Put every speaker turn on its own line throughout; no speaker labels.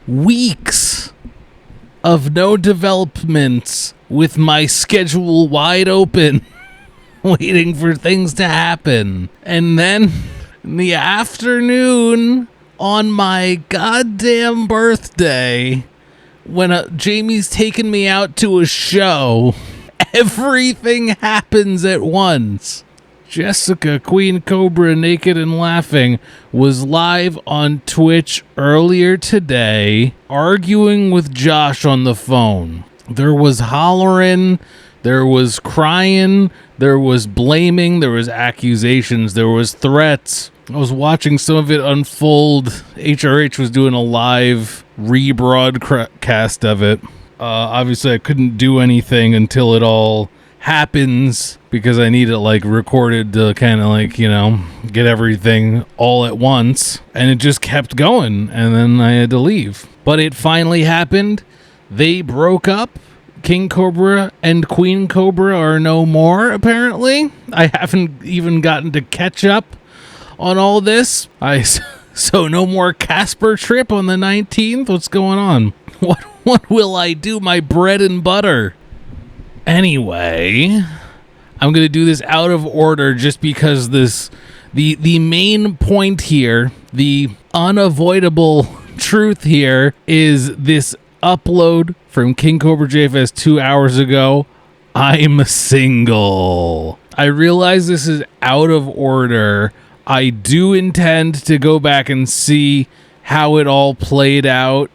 weeks of no developments with my schedule wide open, waiting for things to happen. And then in the afternoon on my goddamn birthday, when Jamie's taking me out to a show, everything happens at once. Jessica, Queen Cobra, Naked and Laughing, was live on Twitch earlier today, arguing with Josh on the phone. There was hollering, there was crying, there was blaming, there was accusations, there was threats. I was watching some of it unfold. HRH was doing a live rebroadcast of it. Obviously, I couldn't do anything until it all happens because I need it like recorded to kind of like, you know, get everything all at once. And it just kept going, and then I had to leave. But it finally happened. They broke up. King Cobra and Queen Cobra are no more, apparently. I haven't even gotten to catch up on all this. So no more Casper trip on the 19th? What's going on? What will I do? My bread and butter. Anyway, I'm going to do this out of order just because the main point here, the unavoidable truth here, is this upload from KingCobraJFS 2 hours ago. I'm single. I realize this is out of order. I do intend to go back and see how it all played out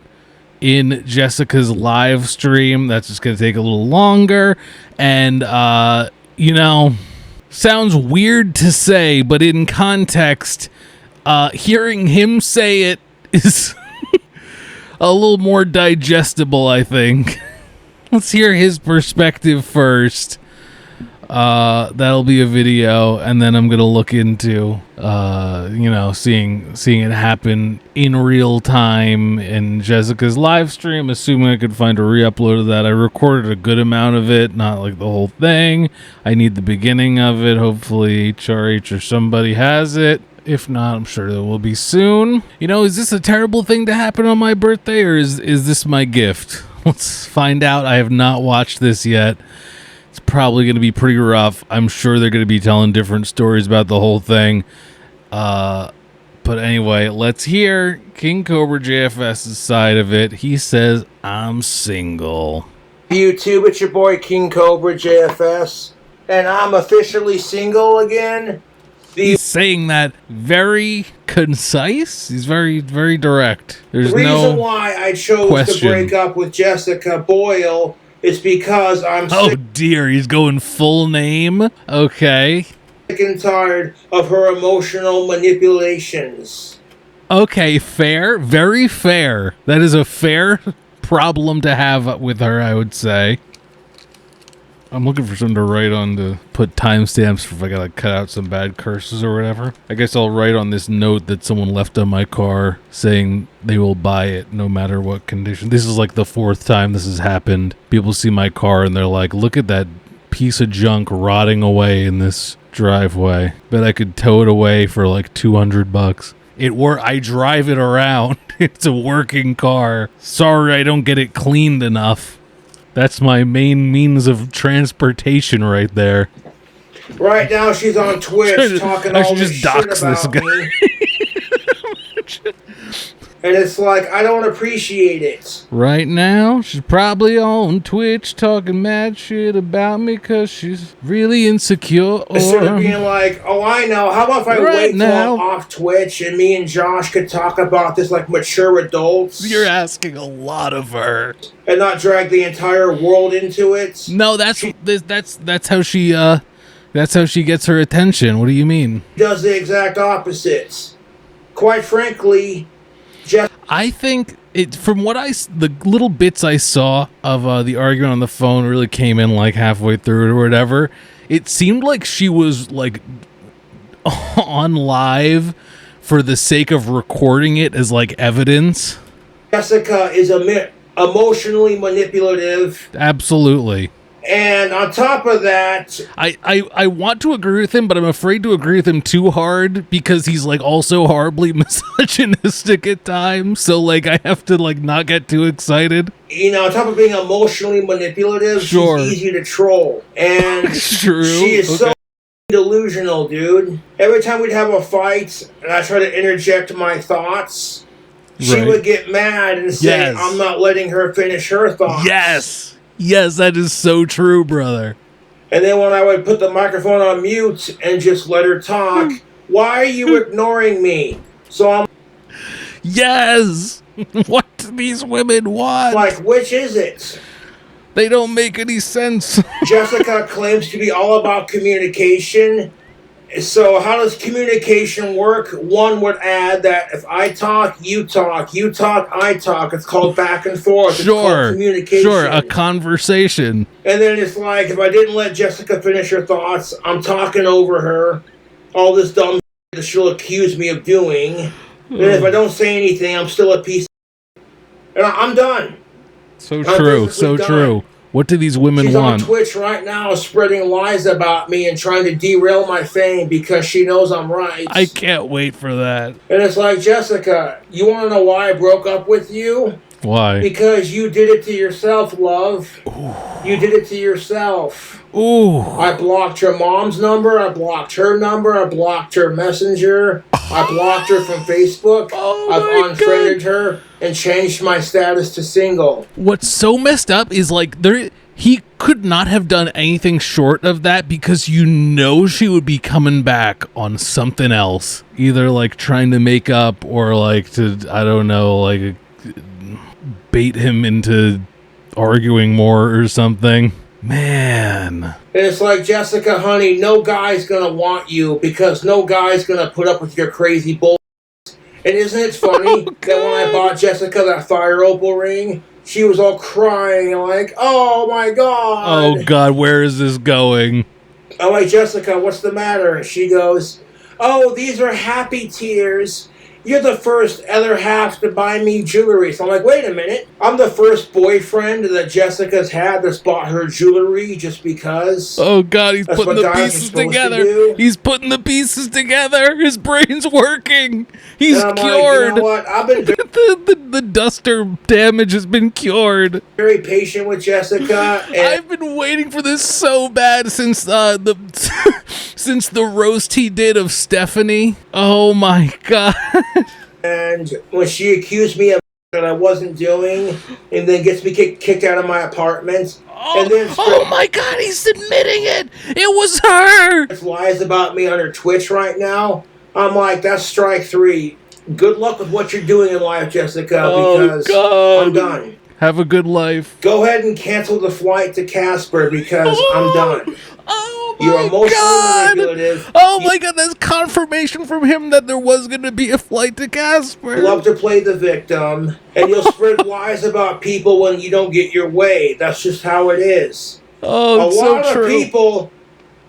in Jessica's live stream. That's just going to take a little longer. And, you know, sounds weird to say, but in context, hearing him say it is a little more digestible, I think. Let's hear his perspective first. That'll be a video, and then I'm gonna look into you know, seeing it happen in real time in Jessica's live stream, assuming I could find a re-upload of that. I recorded a good amount of it, not like the whole thing. I need the beginning of it. Hopefully HRH or somebody has it. If not, I'm sure there will be soon. You know, is this a terrible thing to happen on my birthday, or is this my gift? Let's find out. I have not watched this yet. It's probably going to be pretty rough. I'm sure they're going to be telling different stories about the whole thing. But anyway, let's hear KingCobraJFS's side of it. He says, I'm single.
YouTube, it's your boy KingCobraJFS, and I'm officially single again.
He's saying that very concise. He's very, very direct. There's
the reason why I chose to break up with Jessica Boyle is because I'm sick.
Dear, he's going full name. Okay.
Sick and tired of her emotional manipulations.
Okay, fair. Very fair. That is a fair problem to have with her, I would say. I'm looking for something to write on to put timestamps if I gotta cut out some bad curses or whatever. I guess I'll write on this note that someone left on my car saying they will buy it no matter what condition. This is like the 4th time this has happened. People see my car and they're like, look at that piece of junk rotting away in this driveway. Bet I could tow it away for like $200. I drive it around. It's a working car. Sorry I don't get it cleaned enough. That's my main means of transportation right there.
Right now she's on Twitch talking all this shit about me. And it's like, I don't appreciate it.
Right now, she's probably on Twitch talking mad shit about me because she's really insecure.
Instead of being like, oh, I know. How about if I wait till I'm off Twitch and me and Josh could talk about this like mature adults?
You're asking a lot of her.
And not drag the entire world into it?
No, that's how she gets her attention. What do you mean?
Does the exact opposite. Quite frankly,
I think from the little bits I saw of the argument on the phone really came in like halfway through it or whatever. It seemed like she was like on live for the sake of recording it as like evidence.
Jessica is emotionally manipulative.
Absolutely.
And on top of that,
I want to agree with him, but I'm afraid to agree with him too hard because he's like also horribly misogynistic at times. So like I have to like not get too excited.
You know, on top of being emotionally manipulative,
sure.
she's easy to troll. And
True.
She is so delusional, dude. Every time we'd have a fight and I try to interject my thoughts, she would get mad and say, I'm not letting her finish her thoughts.
Yes, that is so true, brother.
And then when I would put the microphone on mute and just let her talk, why are you ignoring me? So I'm...
Yes! What do these women want?
Like, which is it?
They don't make any sense.
Jessica claims to be all about communication. So how does communication work? One would add that if I talk, you talk, you talk, I talk. It's called back and forth. It's called communication.
Sure, a conversation.
And then it's like, if I didn't let Jessica finish her thoughts, I'm talking over her. All this dumb that she'll accuse me of doing. And if I don't say anything, I'm still a piece of... And I'm done.
So true, so true. What do these women want?
She's on Twitch right now spreading lies about me and trying to derail my fame because she knows I'm right.
I can't wait for that.
And it's like, Jessica, you want to know why I broke up with you?
Why?
Because you did it to yourself, love.
Ooh.
You did it to yourself.
Ooh.
I blocked her mom's number. I blocked her number. I blocked her messenger. I blocked her from Facebook. I've unfriended her and changed my status to single.
What's so messed up is like he could not have done anything short of that because you know she would be coming back on something else. Either like trying to make up or like to, I don't know, like bait him into arguing more or something. Man.
And it's like, Jessica, honey, no guy's gonna want you because no guy's gonna put up with your crazy bull. And isn't it funny that when I bought Jessica that fire opal ring, she was all crying like, oh my God.
Oh God, where is this going?
I'm like, Jessica, what's the matter? And she goes, oh, these are happy tears. You're the first other half to buy me jewelry. So I'm like, wait a minute. I'm the first boyfriend that Jessica's had that's bought her jewelry just because.
Oh, God, he's putting the pieces together. He's putting the pieces together. His brain's working. He's cured.
Like, you know what? I've been
the duster damage has been cured.
Very patient with Jessica. And
I've been waiting for this so bad since since the roast he did of Stephanie. Oh, my God.
And when she accused me of that I wasn't doing, and then gets me kicked out of my apartment, and then
oh my God, he's admitting it! It was her!
Lies about me on her Twitch right now. I'm like, that's strike 3. Good luck with what you're doing in life, Jessica, because I'm done.
Have a good life.
Go ahead and cancel the flight to Casper because I'm done.
Oh my
You're emotionally manipulative.
Oh my God, that's confirmation from him that there was going to be a flight to Casper.
You love to play the victim, and you'll spread lies about people when you don't get your way. That's just how it is.
Oh, it's so true.
A lot of people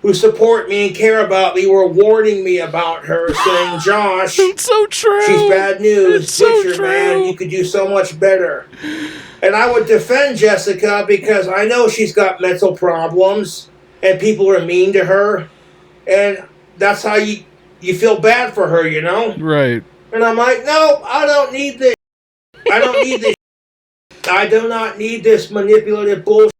who support me and care about me were warning me about her, saying, Josh,
it's so true.
She's bad news.
It's so
Ditch her,
true.
man. You could do so much better. And I would defend Jessica because I know she's got mental problems and people are mean to her. And that's how you feel bad for her, you know?
Right.
And I'm like, no, I don't need this. I don't need this. I do not need this manipulative bullshit.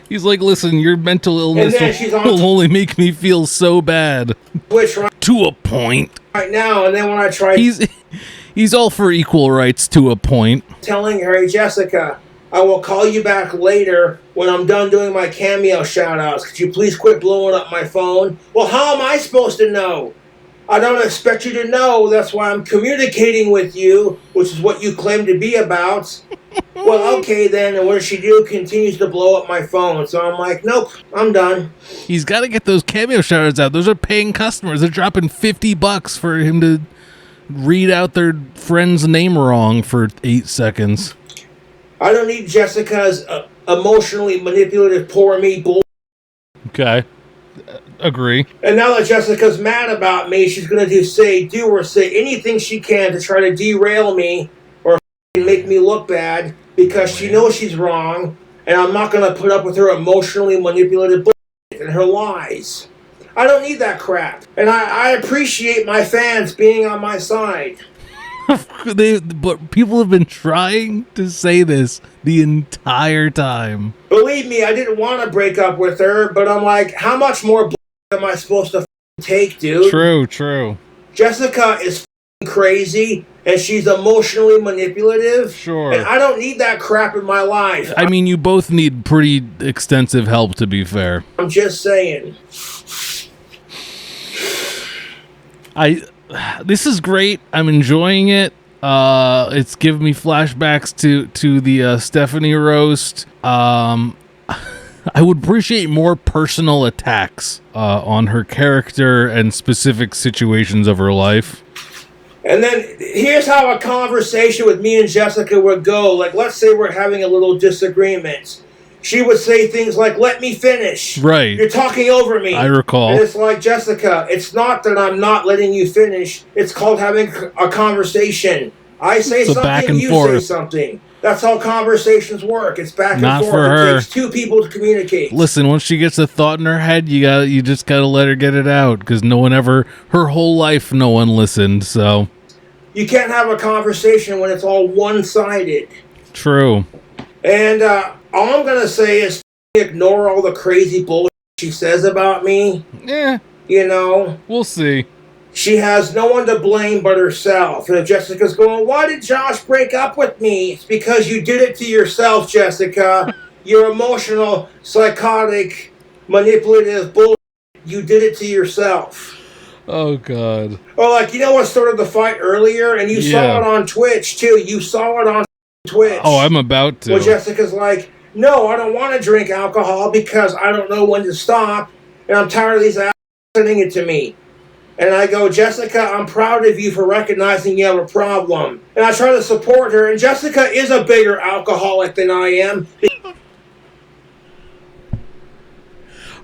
He's like, listen, your mental illness will only make me feel so bad.
Which
to a point.
Right now, and then when I try...
He's all for equal rights to a point.
Telling her, hey, Jessica, I will call you back later when I'm done doing my cameo shout-outs. Could you please quit blowing up my phone? Well, how am I supposed to know? I don't expect you to know. That's why I'm communicating with you, which is what you claim to be about. Well, okay then, and what does she do? Continues to blow up my phone. So I'm like, nope, I'm done.
He's got to get those cameo shout-outs out. Those are paying customers. They're dropping $50 for him to read out their friend's name wrong for 8 seconds.
I don't need Jessica's emotionally manipulative poor me bull.
Okay. Agree.
And now that Jessica's mad about me, she's going to say anything she can to try to derail me or make me look bad because she knows she's wrong. And I'm not going to put up with her emotionally manipulative bullshit and her lies. I don't need that crap. And I appreciate my fans being on my side.
But people have been trying to say this the entire time.
Believe me, I didn't want to break up with her, but I'm like, how much more am I supposed to take, dude?
True.
Jessica is crazy, and she's emotionally manipulative.
Sure.
And I don't need that crap in my life.
I mean, you both need pretty extensive help, to be fair.
I'm just saying.
This is great. I'm enjoying it. It's giving me flashbacks to the Stephanie roast. I would appreciate more personal attacks on her character and specific situations of her life.
And then here's how a conversation with me and Jessica would go. Like, let's say we're having a little disagreement. She would say things like, let me finish.
Right.
You're talking over me.
I recall.
And it's like, Jessica, it's not that I'm not letting you finish. It's called having a conversation. I say
so
something, you say something. That's how conversations work. It's back and
not
forth.
For her.
It takes two people to communicate.
Listen, once she gets a thought in her head, you just gotta let her get it out, because her whole life, no one listened, so.
You can't have a conversation when it's all one-sided.
True.
And all I'm going to say is ignore all the crazy bullshit she says about me.
Yeah.
You know?
We'll see.
She has no one to blame but herself. And if Jessica's going, why did Josh break up with me? It's because you did it to yourself, Jessica. You're emotional, psychotic, manipulative bullshit. You did it to yourself.
Oh, God.
Or like, you know what started the fight earlier? And you saw it on Twitch, too. You saw it on Twitch.
Oh, I'm about to.
Well, Jessica's like, no, I don't want to drink alcohol because I don't know when to stop. And I'm tired of these assholes sending it to me. And I go, Jessica, I'm proud of you for recognizing you have a problem. And I try to support her. And Jessica is a bigger alcoholic than I am.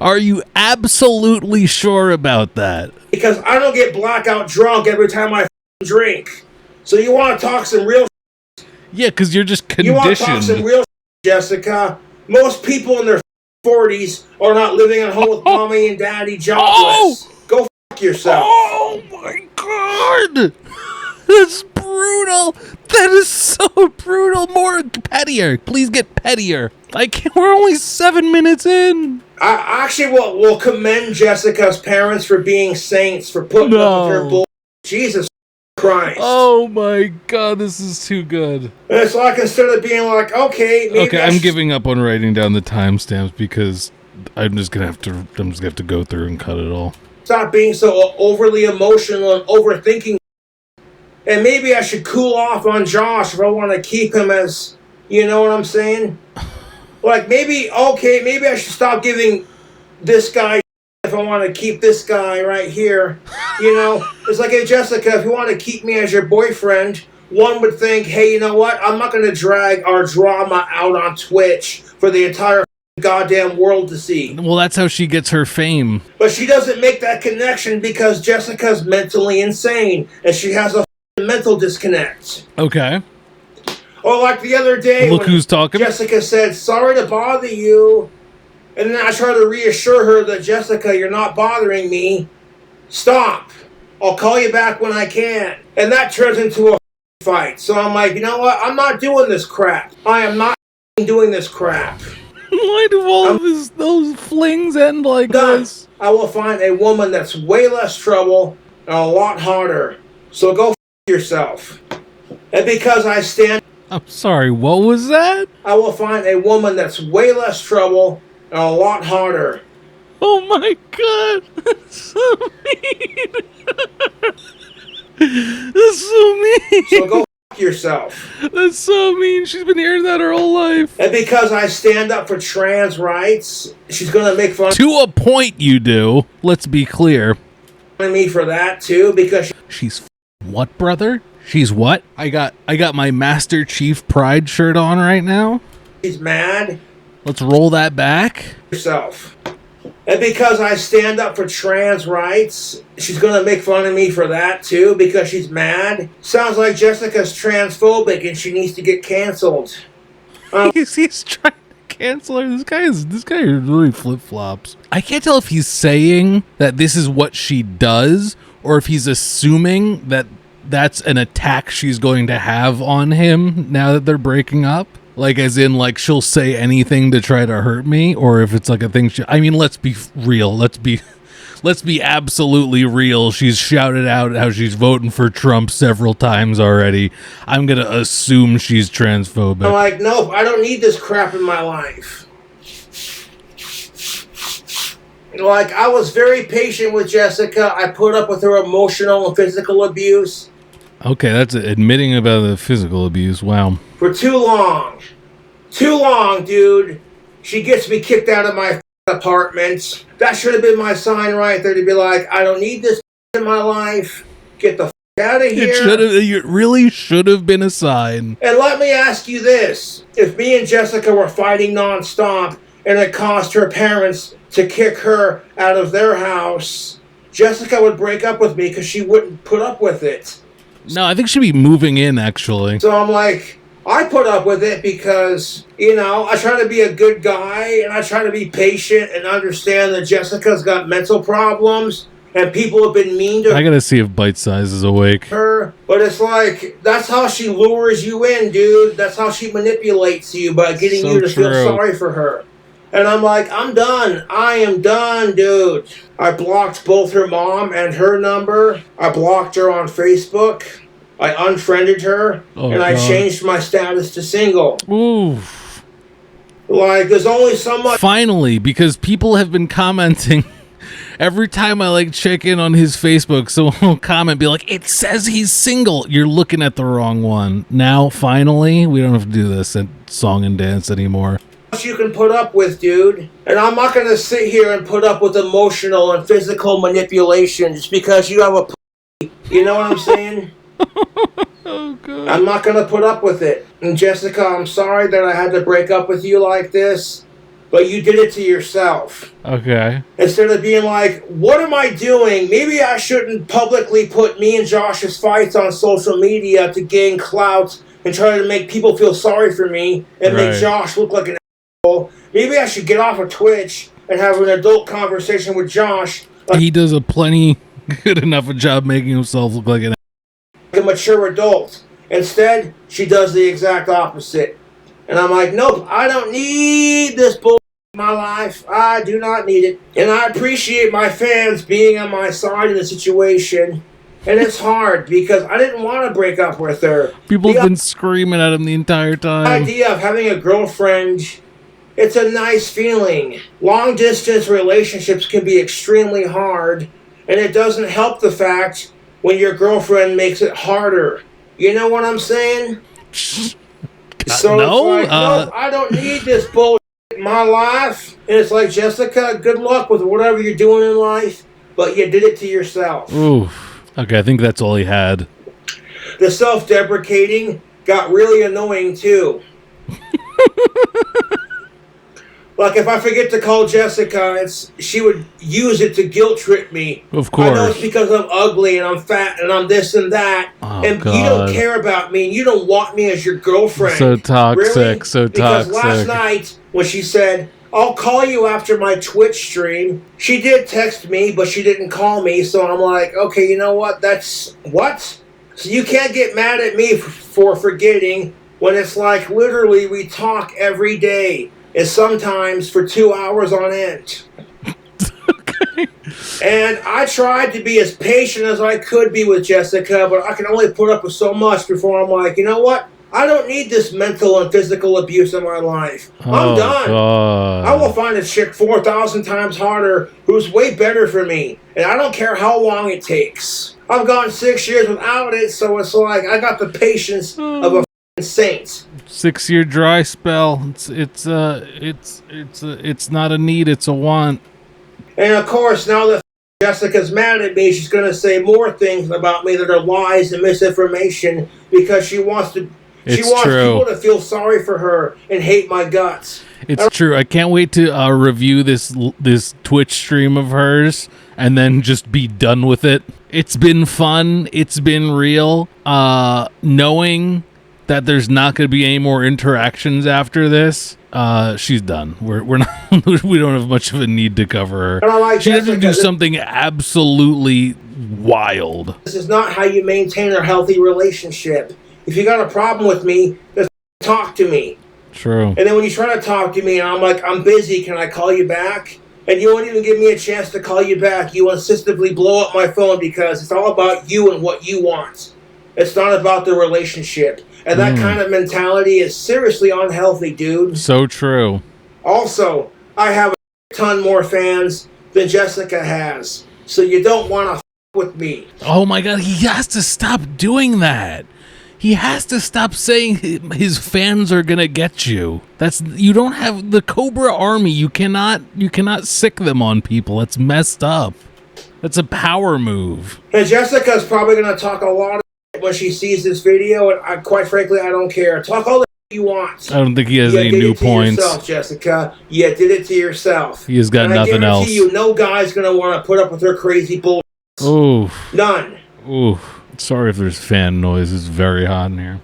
Are you absolutely sure about that?
Because I don't get blackout drunk every time I drink. So you want to talk some real
Yeah, because you're just conditioned.
You want to talk some real Jessica? Most people in their 40s are not living at home with mommy and daddy jobless. Go fuck yourself.
Oh my God! That's brutal. That is so brutal. More pettier. Please get pettier. We're only 7 minutes in.
I actually will commend Jessica's parents for being saints, for putting up with her bull. Jesus Christ.
Oh my God, this is too good.
And it's like, instead of being like, okay, maybe
I'm giving up on writing down the timestamps because I'm just gonna have to go through and cut it all.
Stop being so overly emotional and overthinking. And maybe I should cool off on Josh if I want to keep him as, you know what I'm saying? Like, maybe I should stop giving this guy if I want to keep this guy right here. You know, it's like, hey, Jessica, if you want to keep me as your boyfriend, one would think, hey, you know what? I'm not going to drag our drama out on Twitch for the entire goddamn world to see.
Well, that's how she gets her fame.
But she doesn't make that connection because Jessica's mentally insane and she has a mental disconnect.
Okay.
Or like the other day,
Look who's talking.
Jessica said, sorry to bother you. And then I try to reassure her that, Jessica, you're not bothering me. Stop. I'll call you back when I can. And that turns into a fight. So I'm like, you know what? I'm not doing this crap. I am not doing this crap.
Why do all of those flings end like this?
I will find a woman that's way less trouble and a lot harder. So go yourself. And because I stand...
I'm sorry, what was that?
I will find a woman that's way less trouble and a lot harder.
Oh my God, that's so mean. That's so mean.
So go yourself.
That's so mean. She's been hearing that her whole life.
And because I stand up for trans rights, she's going to make fun
to a point you do. Let's be clear.
of me for that too, because
she's what, brother? She's what? I got my Master Chief Pride shirt on right now.
She's mad.
Let's roll that back.
Yourself. And because I stand up for trans rights, she's going to make fun of me for that too, because she's mad. Sounds like Jessica's transphobic and she needs to get canceled.
He's trying to cancel her. This guy really flip-flops. I can't tell if he's saying that this is what she does or if he's assuming that that's an attack she's going to have on him now that they're breaking up. Like, as in, like, she'll say anything to try to hurt me, or if it's like a thing I mean, let's be real. Let's be absolutely real. She's shouted out how she's voting for Trump several times already. I'm going to assume she's transphobic.
I'm like, nope, I don't need this crap in my life. Like, I was very patient with Jessica. I put up with her emotional and physical abuse.
Okay, that's admitting about the physical abuse. Wow. For
too long. Too long, dude. She gets me kicked out of my apartment. That should have been my sign right there to be like, I don't need this in my life. Get the out of here.
It really should have been a sign.
And let me ask you this. If me and Jessica were fighting nonstop and it caused her parents to kick her out of their house, Jessica would break up with me because she wouldn't put up with it.
No, I think she'd be moving in, actually.
So I'm like, I put up with it because, you know, I try to be a good guy and I try to be patient and understand that Jessica's got mental problems and people have been mean to her.
I gotta see if Bite Size is awake.
But it's like, that's how she lures you in, dude. That's how she manipulates you by getting you to feel sorry for her. And I'm like, I'm done. I am done, dude. I blocked both her mom and her number. I blocked her on Facebook. I unfriended her, I changed my status to single.
Ooh.
Like, there's only so much.
Finally, because people have been commenting. Every time I, like, check in on his Facebook, someone will comment, be like, it says he's single. You're looking at the wrong one. Now, finally, we don't have to do this at Song and Dance anymore.
You can put up with, dude. And I'm not going to sit here and put up with emotional and physical manipulation just because you have a you know what I'm saying?
Oh, God.
I'm not going to put up with it. And Jessica, I'm sorry that I had to break up with you like this, but you did it to yourself.
Okay.
Instead of being like, what am I doing? Maybe I shouldn't publicly put me and Josh's fights on social media to gain clout and try to make people feel sorry for me and make Josh look like an asshole. Maybe I should get off of Twitch and have an adult conversation with Josh.
Like, he does a plenty good enough a job making himself look like an
a mature adult. Instead, she does the exact opposite. And I'm like, nope, I don't need this bull in my life. I do not need it. And I appreciate my fans being on my side in the situation. And it's hard because I didn't want to break up with her.
People have been screaming at him the entire time.
The idea of having a girlfriend, it's a nice feeling. Long distance relationships can be extremely hard. And it doesn't help the fact when your girlfriend makes it harder. You know what I'm saying? So
no,
it's like, nope, I don't need this bullshit in my life. And it's like, Jessica, good luck with whatever you're doing in life, but you did it to yourself.
Oof. Okay, I think that's all he had.
The self-deprecating got really annoying, too. Like, if I forget to call Jessica, she would use it to guilt trip me.
Of course.
I know it's because I'm ugly and I'm fat and I'm this and that.
Oh,
and
God.
You don't care about me and you don't want me as your girlfriend.
So toxic,
really?
So
because
toxic.
Last night, when she said, I'll call you after my Twitch stream, she did text me, but she didn't call me. So I'm like, okay, you know what? What? So you can't get mad at me for forgetting when it's like literally we talk every day. And sometimes for 2 hours on end.
Okay.
And I tried to be as patient as I could be with Jessica, but I can only put up with so much before I'm like, you know what? I don't need this mental and physical abuse in my life. I'm done.
God.
I will find a chick 4,000 times harder who's way better for me. And I don't care how long it takes. I've gone 6 years without it, so it's like I got the patience of a saint.
6-year dry spell. It's not a need, it's a want.
And of course, now that Jessica's mad at me, she's going to say more things about me that are lies and misinformation because she wants people to feel sorry for her and hate my guts.
It's true. I can't wait to review this Twitch stream of hers and then just be done with it. It's been fun. It's been real. Knowing that there's not going to be any more interactions after this, she's done. We're not. We don't have much of a need to cover her.
And I like
she has to
Jessica.
do something absolutely wild.
This is not how you maintain a healthy relationship. If you got a problem with me, just talk to me.
True.
And then when you try to talk to me and I'm like, I'm busy, can I call you back? And you won't even give me a chance to call you back. You insistively blow up my phone because it's all about you and what you want. It's not about the relationship. And that kind of mentality is seriously unhealthy, dude.
So true.
Also, I have a ton more fans than Jessica has. So you don't want to f*** with me.
Oh my God, he has to stop doing that. He has to stop saying his fans are gonna get you. You don't have the Cobra Army. You cannot sick them on people. That's messed up. That's a power move.
And Jessica's probably gonna talk a lot of shit when she sees this video, and quite frankly, I don't care. Talk all the shit you want.
I don't think he has any new points.
Yourself, Jessica. You did it to yourself.
He has got nothing else.
I guarantee you, no guy's gonna want to put up with her crazy bull.
Ooh.
None.
Ooh. Sorry if there's fan noise. It's very hot in here.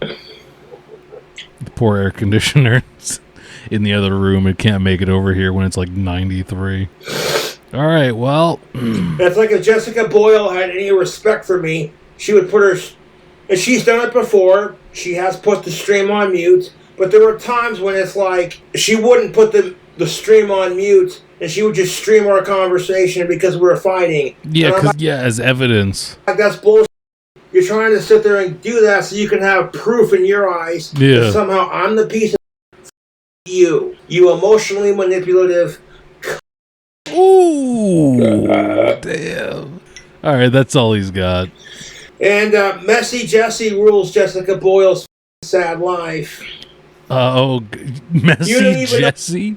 The poor air conditioner in the other room. It can't make it over here when it's like 93. All right, well.
It's like if Jessica Boyle had any respect for me, she would put her... And she's done it before. She has put the stream on mute. But there were times when it's like she wouldn't put the stream on mute and she would just stream our conversation because we were fighting.
Yeah, as evidence.
Like, that's bullshit. You're trying to sit there and do that so you can have proof in your eyes that somehow I'm the piece of you. You emotionally manipulative.
Ooh. Damn. All right, that's all he's got.
And Messy Jesse rules Jessica Boyle's sad life.
Messy Jesse?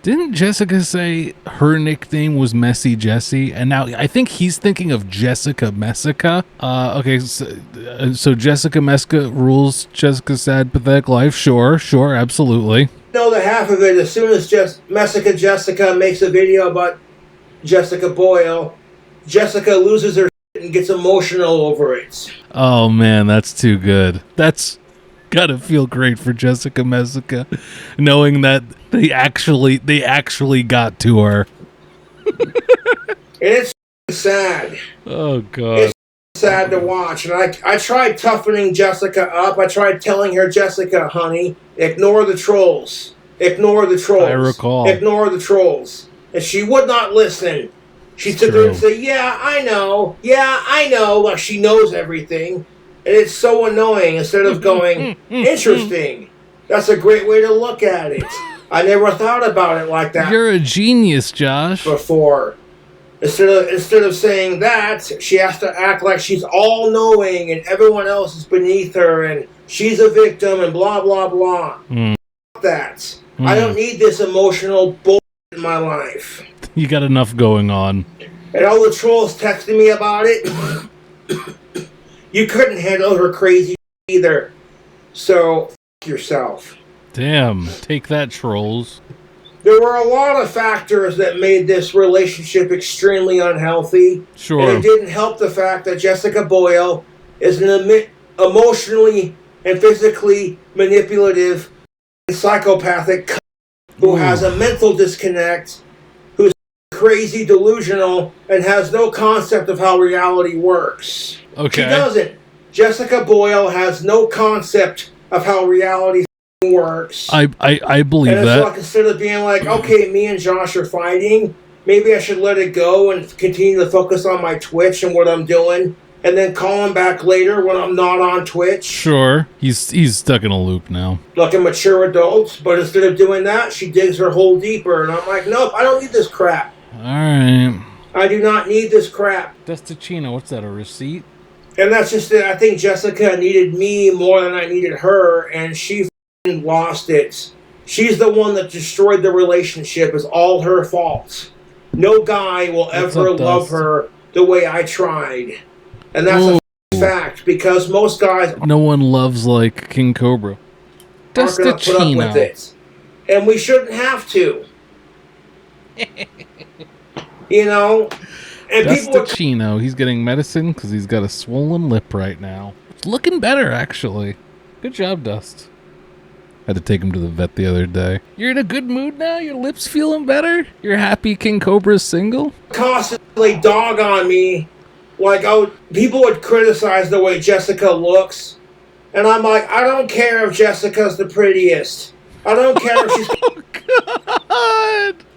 Didn't Jessica say her nickname was Messy Jessie? And now I think he's thinking of Jessica Messica. Okay, so Jessica Messica rules Jessica's sad, pathetic life. Sure, absolutely.
No, the half of it, as soon as Messica Jessica makes a video about Jessica Boyle, Jessica loses her shit and gets emotional over it.
Oh man, that's too good. That's gotta feel great for Jessica Messica, knowing that they actually got to her.
It's sad.
Oh god,
it's sad to watch. And I tried toughening Jessica up. I tried telling her, Jessica, honey, ignore the trolls. Ignore the trolls.
I recall.
Ignore the trolls. And she would not listen. She'd sit there and say, yeah, I know. Like she knows everything. And it's so annoying. Instead of going, interesting. That's a great way to look at it. I never thought about it like that.
You're a genius, Josh.
Before. Instead of saying that, she has to act like she's all-knowing and everyone else is beneath her and she's a victim and blah, blah, blah. That. I don't need this emotional bullshit in my life.
You got enough going on.
And all the trolls texting me about it. You couldn't handle her crazy either. So, f*** yourself.
Damn. Take that, trolls.
There were a lot of factors that made this relationship extremely unhealthy.
Sure.
And it didn't help the fact that Jessica Boyle is an emotionally and physically manipulative and psychopathic who has a mental disconnect, who's crazy delusional, and has no concept of how reality works.
Okay.
She doesn't. Jessica Boyle has no concept of how reality works.
I believe
and it's
that.
like, instead of being like, okay, me and Josh are fighting, maybe I should let it go and continue to focus on my Twitch and what I'm doing, and then call him back later when I'm not on Twitch.
Sure. He's stuck in a loop now.
Like a mature adult, but instead of doing that, she digs her hole deeper, and I'm like, nope, I don't need this crap.
Alright.
I do not need this crap.
Destachino, what's that, a receipt?
And that's just it. I think Jessica needed me more than I needed her, and she lost it. She's the one that destroyed the relationship. It's all her fault. No guy will ever love her the way I tried. And that's a fact, because most guys
no one loves like King Cobra.
aren't going to put up with it. And we shouldn't have to. You know? And
Destachino, he's getting medicine because he's got a swollen lip right now. Looking better, actually. Good job, Dust. Had to take him to the vet the other day. You're in a good mood now? Your lips feeling better? You're happy King Cobra's single?
Constantly dog on me. Like, people would criticize the way Jessica looks. And I'm like, I don't care if Jessica's the prettiest. I don't care if she's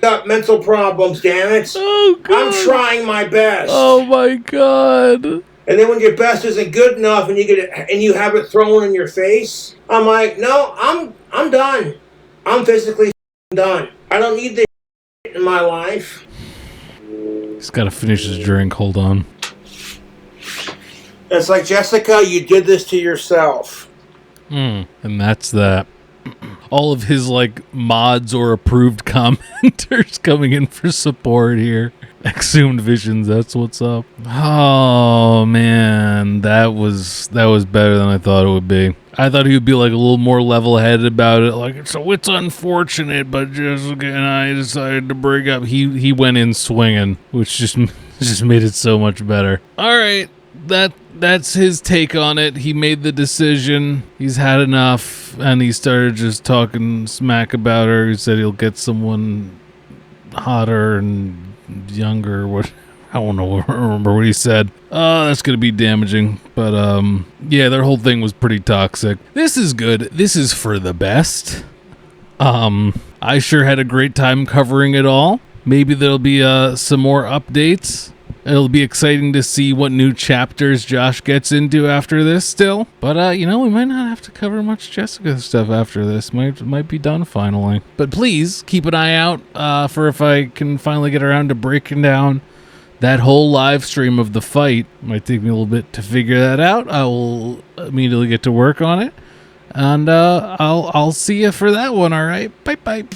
got mental problems, damn it.
Oh, God.
I'm trying my best.
Oh, my God.
And then when your best isn't good enough and you have it thrown in your face, I'm like, no, I'm done. I'm physically done. I don't need this in my life.
He's got to finish his drink. Hold on.
It's like, Jessica, you did this to yourself.
And that's that. All of his, mods or approved commenters coming in for support here. Exhumed Visions, that's what's up. Oh, man. That was better than I thought it would be. I thought he would be, a little more level-headed about it. So it's unfortunate, but Jessica and I decided to break up. He went in swinging, which just made it so much better. All right. That's his take on it. He made the decision. He's had enough, and he started just talking smack about her. He said he'll get someone hotter and younger. What? I don't know. I don't remember what he said. That's gonna be damaging. But yeah, their whole thing was pretty toxic. This is good. This is for the best. I sure had a great time covering it all. Maybe there'll be some more updates. It'll be exciting to see what new chapters Josh gets into after this still. But, we might not have to cover much Jessica stuff after this. Might be done finally. But please keep an eye out for if I can finally get around to breaking down that whole live stream of the fight. Might take me a little bit to figure that out. I will immediately get to work on it. And I'll see you for that one, all right? Bye-bye.